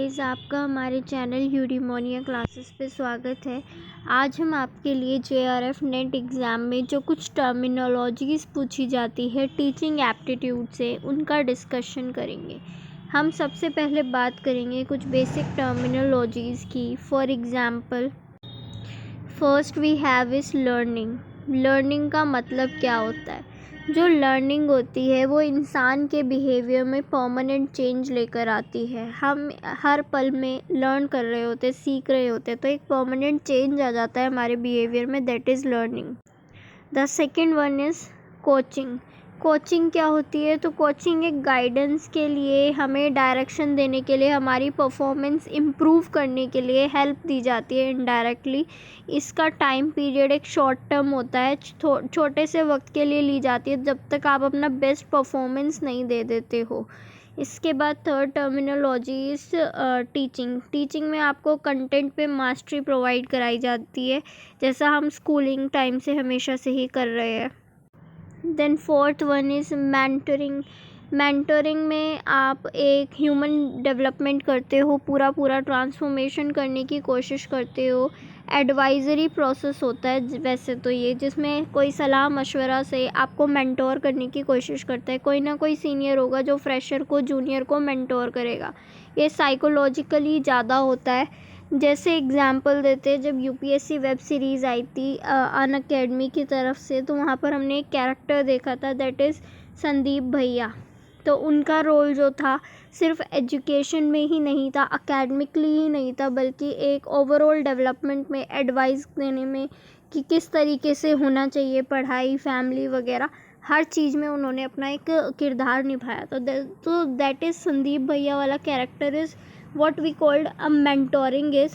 Guys, आपका हमारे channel यूडीमोनिया classes पे स्वागत है। आज हम आपके लिए जेआरएफ नेट एग्ज़ाम में जो कुछ टर्मिनोलॉजीज़ पूछी जाती है टीचिंग एप्टीट्यूड से, उनका डिस्कशन करेंगे। हम सबसे पहले बात करेंगे कुछ बेसिक टर्मिनोलॉजीज़ की। For example, first we have is learning. Learning का मतलब क्या होता है? जो लर्निंग होती है वो इंसान के बिहेवियर में परमानेंट चेंज लेकर आती है। हम हर पल में लर्न कर रहे होते हैं, सीख रहे होते हैं, तो एक परमानेंट चेंज आ जाता है हमारे बिहेवियर में, that is learning. The second one is coaching. Coaching क्या होती है? तो कोचिंग एक गाइडेंस के लिए, हमें डायरेक्शन देने के लिए, हमारी परफॉर्मेंस इम्प्रूव करने के लिए हेल्प दी जाती है इनडायरेक्टली। इसका टाइम पीरियड एक शॉर्ट टर्म होता है, छोटे से वक्त के लिए ली जाती है जब तक आप अपना बेस्ट परफॉर्मेंस नहीं दे देते हो। इसके बाद third terminology is teaching. Teaching में आपको कंटेंट पे मास्टरी प्रोवाइड कराई जाती है, जैसा हम स्कूलिंग टाइम से हमेशा से ही कर रहे हैं। Then fourth one is mentoring. Mentoring में आप एक ह्यूमन डेवलपमेंट करते हो, पूरा ट्रांसफॉर्मेशन करने की कोशिश करते हो। एडवाइज़री प्रोसेस होता है वैसे तो ये, जिसमें कोई सलाह मशवरा से आपको मेंटोर करने की कोशिश करता है। कोई ना कोई सीनियर होगा जो फ्रेशर को, जूनियर को मेंटोर करेगा। ये साइकोलॉजिकली ज़्यादा होता है। जैसे एग्ज़ाम्पल देते हैं, जब यूपीएससी वेब सीरीज़ आई थी अनअकैडमी की तरफ से, तो वहाँ पर हमने एक कैरेक्टर देखा था, दैट इज़ संदीप भैया। तो उनका रोल जो था सिर्फ एजुकेशन में ही नहीं था, अकेडमिकली ही नहीं था, बल्कि एक ओवरऑल डेवलपमेंट में, एडवाइस देने में कि किस तरीके से होना चाहिए पढ़ाई, फैमिली वगैरह, हर चीज़ में उन्होंने अपना एक किरदार निभाया। तो दैट इज़ संदीप भैया वाला character is what we called a mentoring is,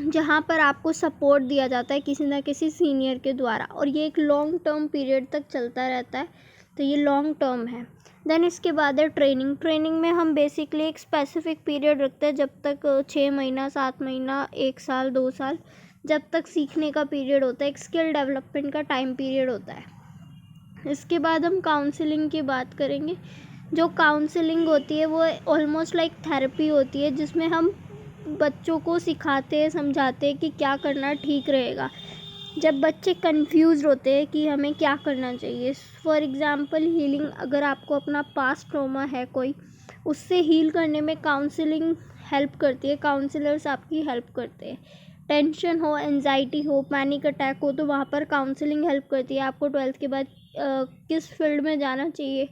जहाँ पर आपको सपोर्ट दिया जाता है किसी ना किसी सीनियर के द्वारा, और ये एक लॉन्ग टर्म पीरियड तक चलता रहता है, तो ये लॉन्ग टर्म है। देन इसके बाद है ट्रेनिंग। ट्रेनिंग में हम बेसिकली एक स्पेसिफिक पीरियड रखते हैं, जब तक 6 महीना, 7 महीना, 1 साल, 2 साल, जब तक सीखने का पीरियड होता है, एक स्किल डेवलपमेंट का टाइम पीरियड होता है। इसके बाद हम काउंसलिंग की बात करेंगे। जो काउंसलिंग होती है वो ऑलमोस्ट लाइक थेरेपी होती है, जिसमें हम बच्चों को सिखाते हैं, समझाते हैं कि क्या करना ठीक रहेगा। जब बच्चे कंफ्यूज होते हैं कि हमें क्या करना चाहिए, फॉर एग्ज़ाम्पल हीलिंग, अगर आपको अपना पास्ट ट्रॉमा है कोई, उससे हील करने में काउंसलिंग हेल्प करती है, काउंसलर्स आपकी हेल्प करते हैं। टेंशन हो, एंजाइटी हो, पैनिक अटैक हो, तो वहाँ पर काउंसलिंग हेल्प करती है। आपको 12th के बाद किस फील्ड में जाना चाहिए,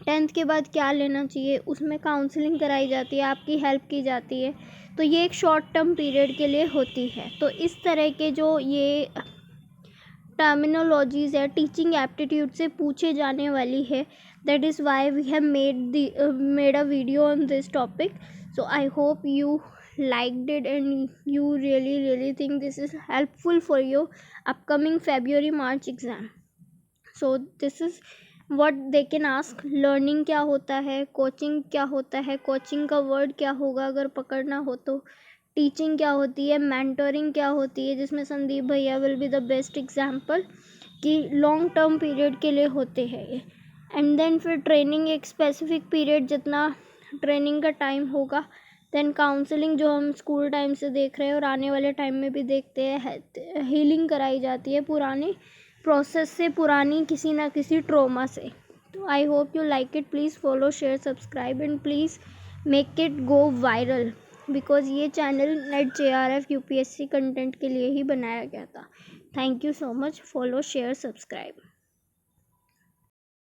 10th के बाद क्या लेना चाहिए, उसमें काउंसलिंग कराई जाती है, आपकी हेल्प की जाती है। तो ये एक शॉर्ट टर्म पीरियड के लिए होती है। तो इस तरह के जो ये टर्मिनोलॉजीज़ है टीचिंग एप्टीट्यूड से पूछे जाने वाली है, that is why we have made a video on this topic. So I hope you liked it and you really think this is helpful for your upcoming February March exam. So this is what they can ask. Learning क्या होता है, coaching क्या होता है, coaching का word क्या होगा अगर पकड़ना हो तो, टीचिंग क्या होती है, मेंटोरिंग क्या होती है, जिसमें संदीप भैया will be the best example कि लॉन्ग टर्म पीरियड के लिए होते हैं ये। एंड देन फिर ट्रेनिंग, एक स्पेसिफिक पीरियड जितना ट्रेनिंग का टाइम होगा। देन काउंसलिंग, जो हम स्कूल टाइम से देख रहे हैं और आने वाले टाइम में भी देखते हैं, हीलिंग कराई जाती है पुरानी प्रोसेस से, पुरानी किसी ना किसी ट्रॉमा से। तो I hope you like it. Please follow, share, subscribe and please make it go viral, because ये channel NET JRF UPSC content के लिए ही बनाया गया था। Thank you so much. Follow, share, subscribe.